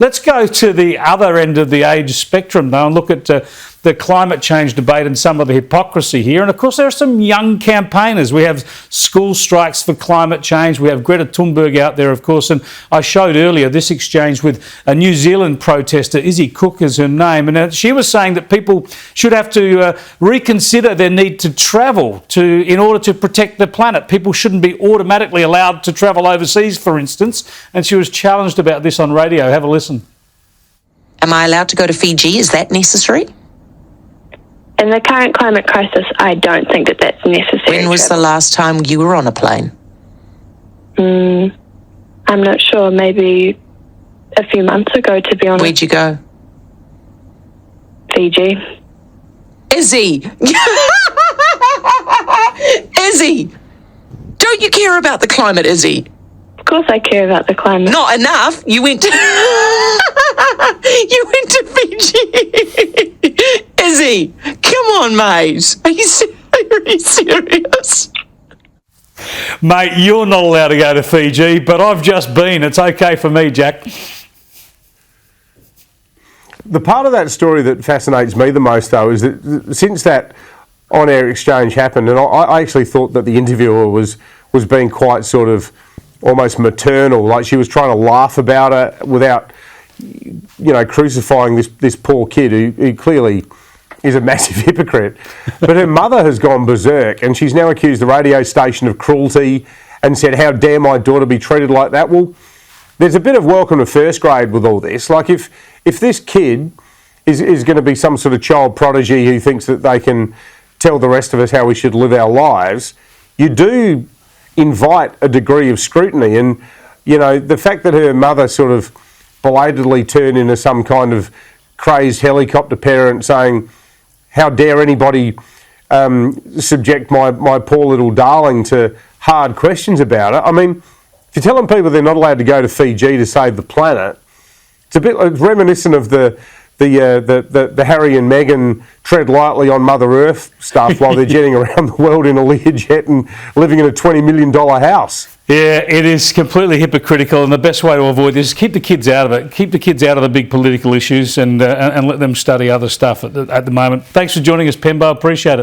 Let's go to the other end of the age spectrum, though, and look at the climate change debate and some of the hypocrisy here. And, of course, there are some young campaigners. We have school strikes for climate change. We have Greta Thunberg out there, of course. And I showed earlier this exchange with a New Zealand protester, Izzy Cook is her name. And she was saying that people should have to reconsider their need to travel in order to protect the planet. People shouldn't be automatically allowed to travel overseas, for instance. And she was challenged about this on radio. Have a listen. Am I allowed to go to Fiji? Is that necessary? In the current climate crisis, I don't think that that's necessary. When was the last time you were on a plane? I'm not sure. Maybe a few months ago, to be honest. Where'd you go? Fiji. Izzy! Izzy! Don't you care about the climate, Izzy? Of course I care about the climate. Not enough. You went to... you went to Fiji. Izzy, come on, mate. Are you serious? Mate, you're not allowed to go to Fiji, but I've just been. It's okay for me, Jack. The part of that story that fascinates me the most, though, is that since that on-air exchange happened, and I actually thought that the interviewer was being quite sort of almost maternal, like she was trying to laugh about it without, crucifying this poor kid who clearly is a massive hypocrite. But her mother has gone berserk, and she's now accused the radio station of cruelty and said, how dare my daughter be treated like that? Well, there's a bit of welcome to first grade with all this. Like if this kid is going to be some sort of child prodigy who thinks that they can tell the rest of us how we should live our lives, you do invite a degree of scrutiny. And, the fact that her mother sort of belatedly turned into some kind of crazed helicopter parent saying, how dare anybody subject my poor little darling to hard questions about it. I mean, if you're telling people they're not allowed to go to Fiji to save the planet, it's a bit reminiscent of the Harry and Meghan tread lightly on Mother Earth stuff while they're jetting around the world in a Learjet and living in a $20 million house. Yeah, it is completely hypocritical, and the best way to avoid this is keep the kids out of it. Keep the kids out of the big political issues and let them study other stuff at the moment. Thanks for joining us, Pembo. Appreciate it.